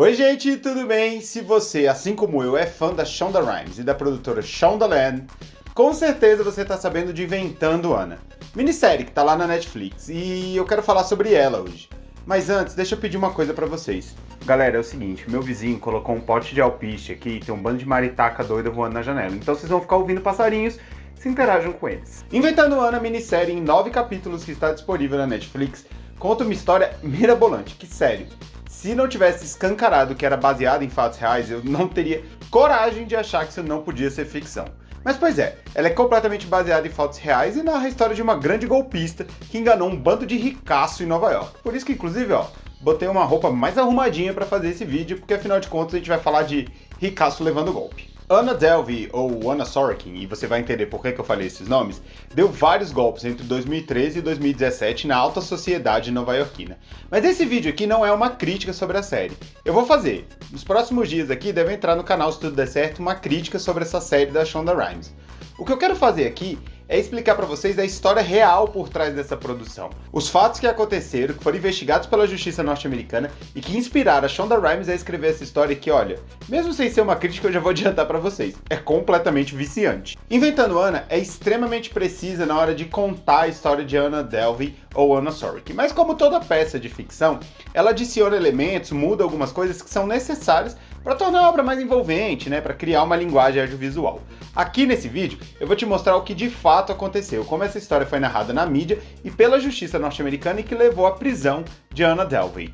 Oi gente, tudo bem? Se você, assim como eu, é fã da Shonda Rhimes e da produtora Shondaland, com certeza você está sabendo de Inventando Anna, minissérie que está lá na Netflix, e eu quero falar sobre ela hoje. Mas antes, deixa eu pedir uma coisa pra vocês. Galera, é o seguinte, meu vizinho colocou um pote de alpiste aqui e tem um bando de maritaca doida voando na janela, então vocês vão ficar ouvindo passarinhos, se interajam com eles. Inventando Anna, minissérie em 9 capítulos que está disponível na Netflix, conta uma história mirabolante, que sério, se não tivesse escancarado que era baseado em fatos reais, eu não teria coragem de achar que isso não podia ser ficção. Mas pois é, ela é completamente baseada em fatos reais e narra a história de uma grande golpista que enganou um bando de ricaço em Nova York. Por isso que, inclusive, botei uma roupa mais arrumadinha pra fazer esse vídeo, porque afinal de contas a gente vai falar de ricaço levando golpe. Anna Delvey, ou Anna Sorokin, e você vai entender por que eu falei esses nomes, deu vários golpes entre 2013 e 2017 na alta sociedade nova-iorquina. Mas esse vídeo aqui não é uma crítica sobre a série. Eu vou fazer, nos próximos dias aqui deve entrar no canal, se tudo der certo, uma crítica sobre essa série da Shonda Rhimes. O que eu quero fazer aqui é explicar para vocês a história real por trás dessa produção. Os fatos que aconteceram, que foram investigados pela justiça norte-americana e que inspiraram a Shonda Rhimes a escrever essa história que, olha, mesmo sem ser uma crítica, eu já vou adiantar para vocês, é completamente viciante. Inventando Anna é extremamente precisa na hora de contar a história de Anna Delvey ou Anna Sorokin, mas como toda peça de ficção, ela adiciona elementos, muda algumas coisas que são necessárias para tornar a obra mais envolvente, para criar uma linguagem audiovisual. Aqui nesse vídeo eu vou te mostrar o que de fato aconteceu, como essa história foi narrada na mídia e pela justiça norte-americana e que levou à prisão de Anna Delvey.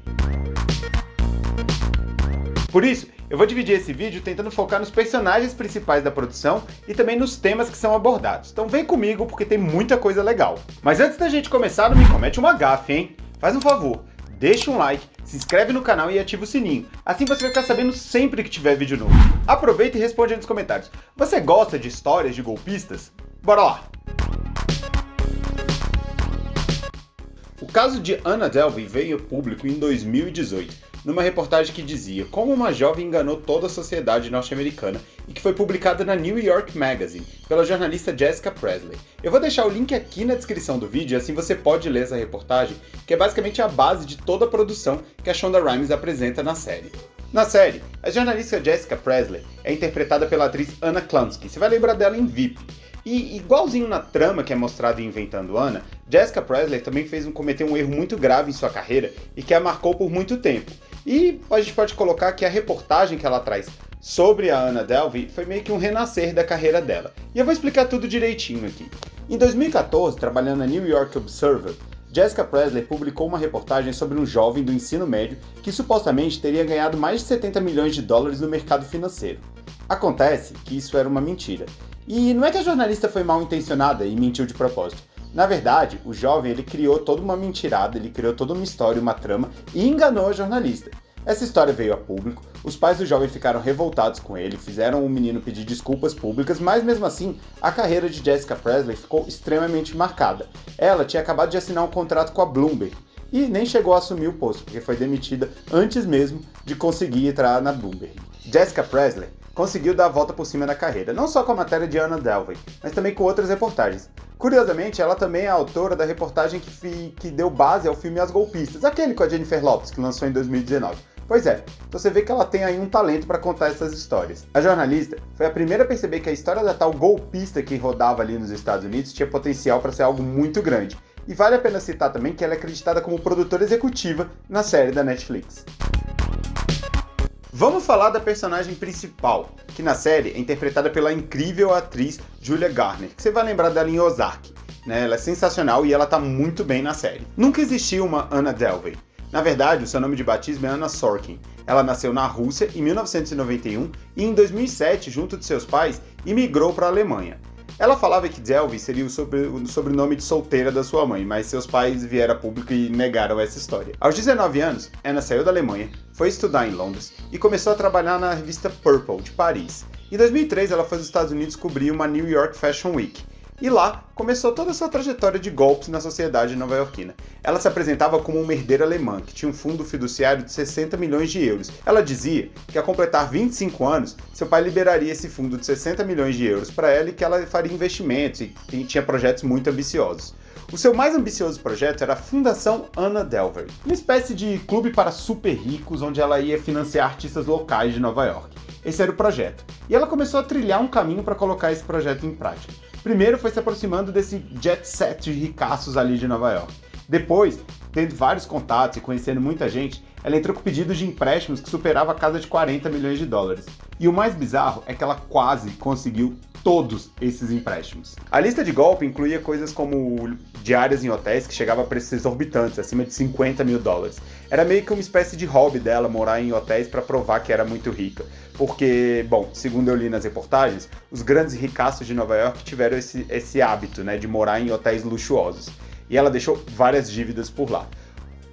Por isso, eu vou dividir esse vídeo tentando focar nos personagens principais da produção e também nos temas que são abordados. Então vem comigo porque tem muita coisa legal. Mas antes da gente começar, não me comete uma gafe, hein? Faz um favor, deixa um like, se inscreve no canal e ativa o sininho. Assim você vai ficar sabendo sempre que tiver vídeo novo. Aproveita e responde aí nos comentários. Você gosta de histórias de golpistas? Bora lá! O caso de Anna Delvey veio ao público em 2018, numa reportagem que dizia como uma jovem enganou toda a sociedade norte-americana e que foi publicada na New York Magazine, pela jornalista Jessica Presley. Eu vou deixar o link aqui na descrição do vídeo, assim você pode ler essa reportagem, que é basicamente a base de toda a produção que a Shonda Rhimes apresenta na série. Na série, a jornalista Jessica Presley é interpretada pela atriz Anna Chlumsky, você vai lembrar dela em VIP. E igualzinho na trama que é mostrado em Inventando Anna, Jessica Presley também cometeu um erro muito grave em sua carreira e que a marcou por muito tempo. E a gente pode colocar que a reportagem que ela traz sobre a Anna Delvey foi meio que um renascer da carreira dela. E eu vou explicar tudo direitinho aqui. Em 2014, trabalhando na New York Observer, Jessica Presley publicou uma reportagem sobre um jovem do ensino médio que supostamente teria ganhado mais de 70 milhões de dólares no mercado financeiro. Acontece que isso era uma mentira. E não é que a jornalista foi mal intencionada e mentiu de propósito. Na verdade, o jovem ele criou toda uma mentirada, ele criou toda uma história, uma trama e enganou a jornalista. Essa história veio a público, os pais do jovem ficaram revoltados com ele, fizeram o menino pedir desculpas públicas, mas mesmo assim, a carreira de Jessica Presley ficou extremamente marcada. Ela tinha acabado de assinar um contrato com a Bloomberg e nem chegou a assumir o posto, porque foi demitida antes mesmo de conseguir entrar na Bloomberg. Jessica Presley conseguiu dar a volta por cima na carreira, não só com a matéria de Anna Delvey, mas também com outras reportagens. Curiosamente, ela também é a autora da reportagem que deu base ao filme As Golpistas, aquele com a Jennifer Lopez, que lançou em 2019. Pois é, então você vê que ela tem aí um talento para contar essas histórias. A jornalista foi a primeira a perceber que a história da tal golpista que rodava ali nos Estados Unidos tinha potencial para ser algo muito grande. E vale a pena citar também que ela é acreditada como produtora executiva na série da Netflix. Vamos falar da personagem principal, que na série é interpretada pela incrível atriz Julia Garner, que você vai lembrar dela em Ozark. Ela é sensacional e ela tá muito bem na série. Nunca existiu uma Anna Delvey. Na verdade, o seu nome de batismo é Anna Sorokin. Ela nasceu na Rússia em 1991 e em 2007, junto de seus pais, imigrou para a Alemanha. Ela falava que Delvey seria o sobrenome de solteira da sua mãe, mas seus pais vieram a público e negaram essa história. Aos 19 anos, Anna saiu da Alemanha, foi estudar em Londres e começou a trabalhar na revista Purple, de Paris. Em 2003, ela foi aos Estados Unidos cobrir uma New York Fashion Week. E lá começou toda a sua trajetória de golpes na sociedade nova-iorquina. Ela se apresentava como uma herdeira alemã, que tinha um fundo fiduciário de 60 milhões de euros. Ela dizia que ao completar 25 anos, seu pai liberaria esse fundo de 60 milhões de euros para ela e que ela faria investimentos e tinha projetos muito ambiciosos. O seu mais ambicioso projeto era a Fundação Anna Delvey, uma espécie de clube para super ricos onde ela ia financiar artistas locais de Nova York. Esse era o projeto. E ela começou a trilhar um caminho para colocar esse projeto em prática. Primeiro foi se aproximando desse jet set de ricaços ali de Nova York. Depois, tendo vários contatos e conhecendo muita gente, ela entrou com pedidos de empréstimos que superava a casa de 40 milhões de dólares. E o mais bizarro é que ela quase conseguiu todos esses empréstimos. A lista de golpe incluía coisas como diárias em hotéis que chegava a preços exorbitantes, acima de 50 mil dólares. Era meio que uma espécie de hobby dela morar em hotéis para provar que era muito rica. Porque, bom, segundo eu li nas reportagens, os grandes ricaços de Nova York tiveram esse hábito, né, de morar em hotéis luxuosos. E ela deixou várias dívidas por lá.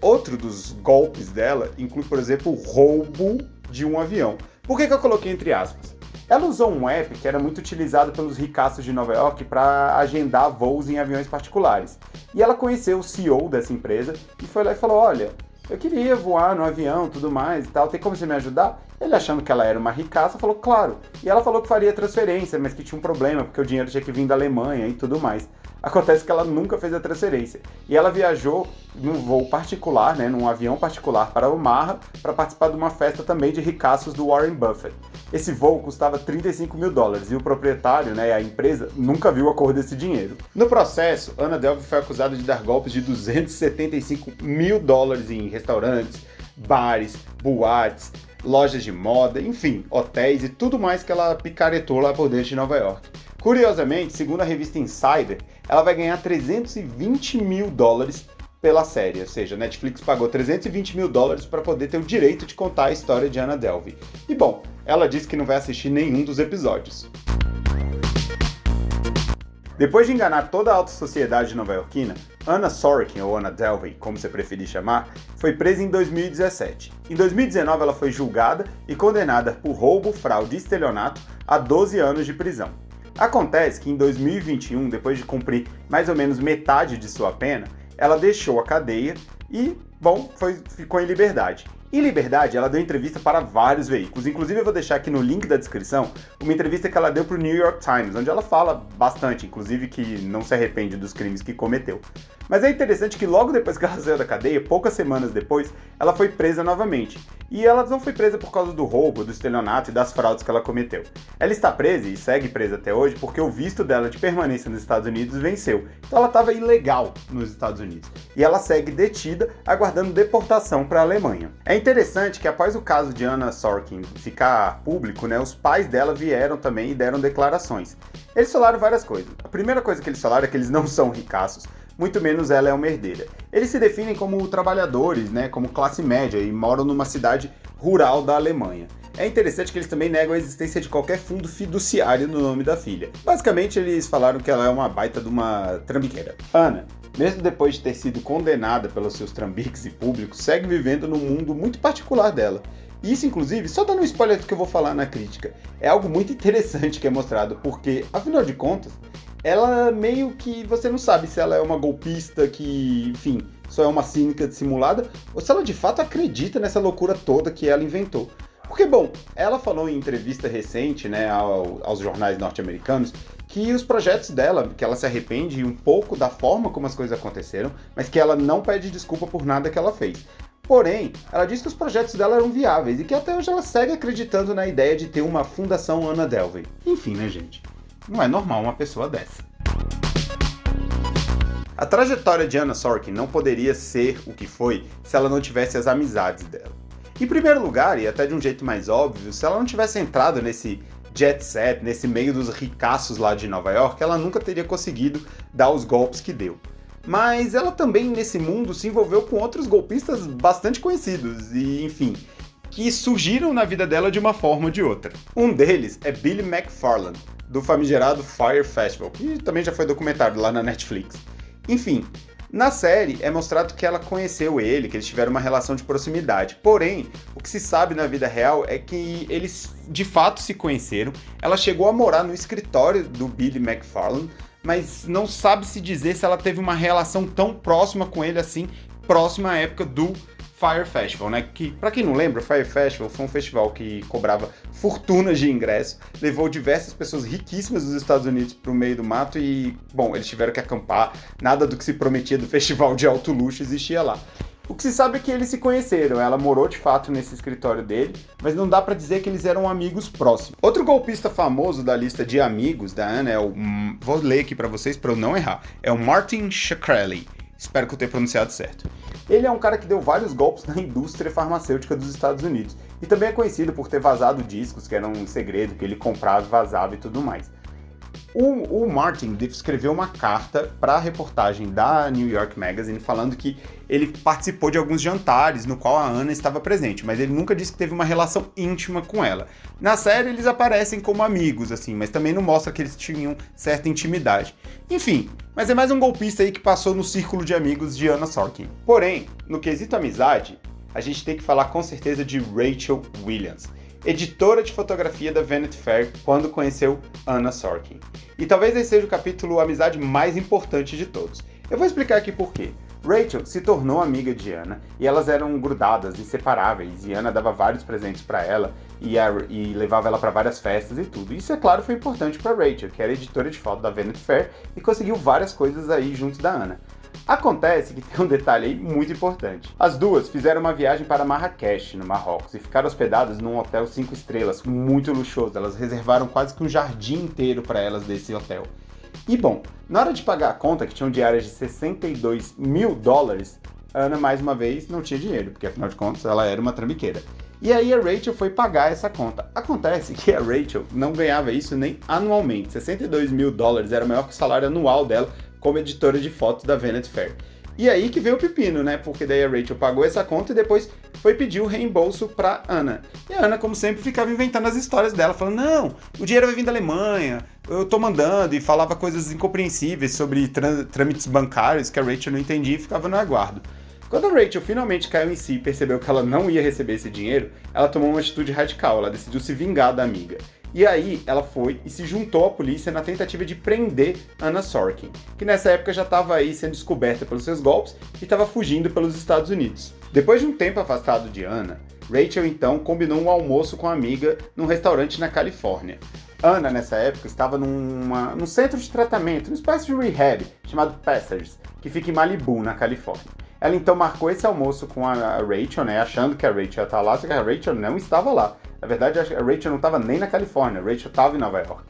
Outro dos golpes dela inclui, por exemplo, o roubo de um avião. Por que eu coloquei entre aspas? Ela usou um app que era muito utilizado pelos ricaços de Nova York para agendar voos em aviões particulares. E ela conheceu o CEO dessa empresa e foi lá e falou, olha, eu queria voar no avião, tudo mais e tal, tem como você me ajudar? Ele, achando que ela era uma ricaça, falou, claro. E ela falou que faria transferência, mas que tinha um problema, porque o dinheiro tinha que vir da Alemanha e tudo mais. Acontece que ela nunca fez a transferência. E ela viajou num voo particular, né, num avião particular para Omaha, para participar de uma festa também de ricaços do Warren Buffett. Esse voo custava 35 mil dólares e o proprietário, né, a empresa, nunca viu a cor desse dinheiro. No processo, Anna Delvey foi acusada de dar golpes de 275 mil dólares em restaurantes, bares, boates, lojas de moda, enfim, hotéis e tudo mais que ela picaretou lá por dentro de Nova York. Curiosamente, segundo a revista Insider, ela vai ganhar 320 mil dólares pela série, ou seja, a Netflix pagou 320 mil dólares para poder ter o direito de contar a história de Anna Delvey. E bom, ela disse que não vai assistir nenhum dos episódios. Depois de enganar toda a alta sociedade nova-iorquina, Anna Sorokin, ou Anna Delvey, como você preferir chamar, foi presa em 2017. Em 2019 ela foi julgada e condenada por roubo, fraude e estelionato a 12 anos de prisão. Acontece que em 2021, depois de cumprir mais ou menos metade de sua pena, ela deixou a cadeia e, bom, ficou em liberdade. Em liberdade, ela deu entrevista para vários veículos, inclusive eu vou deixar aqui no link da descrição uma entrevista que ela deu para o New York Times, onde ela fala bastante, inclusive que não se arrepende dos crimes que cometeu. Mas é interessante que logo depois que ela saiu da cadeia, poucas semanas depois, ela foi presa novamente. E ela não foi presa por causa do roubo, do estelionato e das fraudes que ela cometeu. Ela está presa e segue presa até hoje porque o visto dela de permanência nos Estados Unidos venceu. Então ela estava ilegal nos Estados Unidos. E ela segue detida, aguardando deportação para a Alemanha. É interessante que após o caso de Anna Sorokin ficar público, né, os pais dela vieram também e deram declarações. Eles falaram várias coisas. A primeira coisa que eles falaram é que eles não são ricaços, muito menos ela é uma herdeira. Eles se definem como trabalhadores, né, como classe média e moram numa cidade rural da Alemanha. É interessante que eles também negam a existência de qualquer fundo fiduciário no nome da filha. Basicamente, eles falaram que ela é uma baita de uma trambiqueira. Anna, mesmo depois de ter sido condenada pelos seus trambiques e públicos, segue vivendo num mundo muito particular dela. E isso, inclusive, só dando um spoiler do que eu vou falar na crítica, é algo muito interessante que é mostrado, porque, afinal de contas, ela meio que você não sabe se ela é uma golpista que, enfim, só é uma cínica dissimulada, ou se ela de fato acredita nessa loucura toda que ela inventou. Porque, bom, ela falou em entrevista recente, né, aos jornais norte-americanos, que os projetos dela, que ela se arrepende um pouco da forma como as coisas aconteceram, mas que ela não pede desculpa por nada que ela fez. Porém, ela disse que os projetos dela eram viáveis e que até hoje ela segue acreditando na ideia de ter uma Fundação Anna Delvey. Enfim, né, gente? Não é normal uma pessoa dessa. A trajetória de Anna Sorokin não poderia ser o que foi se ela não tivesse as amizades dela. Em primeiro lugar, e até de um jeito mais óbvio, se ela não tivesse entrado nesse jet set, nesse meio dos ricaços lá de Nova York, ela nunca teria conseguido dar os golpes que deu. Mas ela também, nesse mundo, se envolveu com outros golpistas bastante conhecidos e, enfim, que surgiram na vida dela de uma forma ou de outra. Um deles é Billy McFarland, do famigerado Fyre Festival, que também já foi documentado lá na Netflix. Enfim, na série é mostrado que ela conheceu ele, que eles tiveram uma relação de proximidade. Porém, o que se sabe na vida real é que eles de fato se conheceram. Ela chegou a morar no escritório do Billy McFarland, mas não sabe se dizer se ela teve uma relação tão próxima com ele assim, próxima à época do Fyre Festival, né? Que, pra quem não lembra, o Fyre Festival foi um festival que cobrava fortunas de ingresso, levou diversas pessoas riquíssimas dos Estados Unidos pro meio do mato e, bom, eles tiveram que acampar, nada do que se prometia do festival de alto luxo existia lá. O que se sabe é que eles se conheceram, ela morou de fato nesse escritório dele, mas não dá pra dizer que eles eram amigos próximos. Outro golpista famoso da lista de amigos da Anna é o... vou ler aqui pra vocês pra eu não errar. É o Martin Shkreli. Espero que eu tenha pronunciado certo. Ele é um cara que deu vários golpes na indústria farmacêutica dos Estados Unidos e também é conhecido por ter vazado discos que eram um segredo, que ele comprava, vazava e tudo mais. O Martin escreveu uma carta para a reportagem da New York Magazine falando que ele participou de alguns jantares no qual a Anna estava presente, mas ele nunca disse que teve uma relação íntima com ela. Na série eles aparecem como amigos, assim, mas também não mostra que eles tinham certa intimidade. Enfim, mas é mais um golpista aí que passou no círculo de amigos de Anna Sorkin. Porém, no quesito amizade, a gente tem que falar com certeza de Rachel Williams, editora de fotografia da Vanity Fair, quando conheceu Anna Sorkin. E talvez esse seja o capítulo amizade mais importante de todos. Eu vou explicar aqui por quê. Rachel se tornou amiga de Anna e elas eram grudadas, inseparáveis, e Anna dava vários presentes para ela e levava ela para várias festas e tudo. Isso, é claro, foi importante para Rachel, que era editora de foto da Vanity Fair e conseguiu várias coisas aí junto da Anna. Acontece que tem um detalhe aí muito importante. As duas fizeram uma viagem para Marrakech, no Marrocos, e ficaram hospedadas num hotel 5 estrelas, muito luxuoso. Elas reservaram quase que um jardim inteiro para elas desse hotel. E bom, na hora de pagar a conta, que tinham diárias de $62 mil, Anna, mais uma vez, não tinha dinheiro, porque afinal de contas ela era uma trambiqueira. E aí a Rachel foi pagar essa conta. Acontece que a Rachel não ganhava isso nem anualmente. $62 mil era maior que o salário anual dela como editora de fotos da Vanity Fair. E aí que veio o pepino, né? Porque daí a Rachel pagou essa conta e depois foi pedir o reembolso pra Anna. E a Anna, como sempre, ficava inventando as histórias dela, falando, não, o dinheiro vai vir da Alemanha, eu tô mandando, e falava coisas incompreensíveis sobre trâmites bancários que a Rachel não entendia e ficava no aguardo. Quando a Rachel finalmente caiu em si e percebeu que ela não ia receber esse dinheiro, ela tomou uma atitude radical, ela decidiu se vingar da amiga. E aí ela foi e se juntou à polícia na tentativa de prender Anna Sorkin, que nessa época já estava aí sendo descoberta pelos seus golpes e estava fugindo pelos Estados Unidos. Depois de um tempo afastado de Anna, Rachel então combinou um almoço com a amiga num restaurante na Califórnia. Anna, nessa época, estava num centro de tratamento, uma espécie de rehab, chamado Passages, que fica em Malibu, na Califórnia. Ela então marcou esse almoço com a Rachel, né, achando que a Rachel ia estar lá, só que a Rachel não estava lá. Na verdade, a Rachel não estava nem na Califórnia, a Rachel estava em Nova York.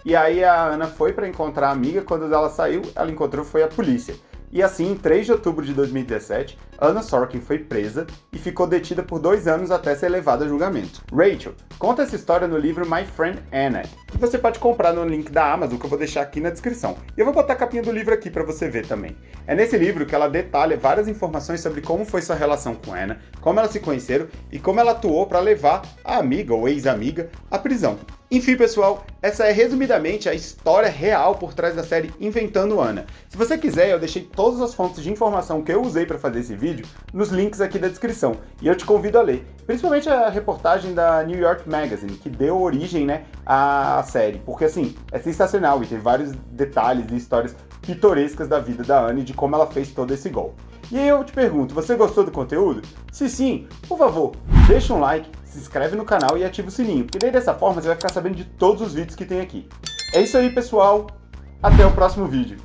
E aí a Anna foi para encontrar a amiga, quando ela saiu, ela encontrou foi a polícia. E assim, em 3 de outubro de 2017, Anna Sorkin foi presa e ficou detida por 2 anos até ser levada a julgamento. Rachel conta essa história no livro My Friend Anna, que você pode comprar no link da Amazon, que eu vou deixar aqui na descrição. E eu vou botar a capinha do livro aqui para você ver também. É nesse livro que ela detalha várias informações sobre como foi sua relação com Anna, como elas se conheceram e como ela atuou para levar a amiga ou ex-amiga à prisão. Enfim, pessoal, essa é resumidamente a história real por trás da série Inventando Anna. Se você quiser, eu deixei todas as fontes de informação que eu usei para fazer esse vídeo nos links aqui da descrição, e eu te convido a ler, principalmente a reportagem da New York Magazine, que deu origem, né, à série, porque assim, é sensacional e tem vários detalhes e histórias pitorescas da vida da Anna e de como ela fez todo esse golpe. E aí eu te pergunto, você gostou do conteúdo? Se sim, por favor, deixa um like, se inscreve no canal e ativa o sininho, porque daí dessa forma você vai ficar sabendo de todos os vídeos que tem aqui. É isso aí, pessoal, até o próximo vídeo.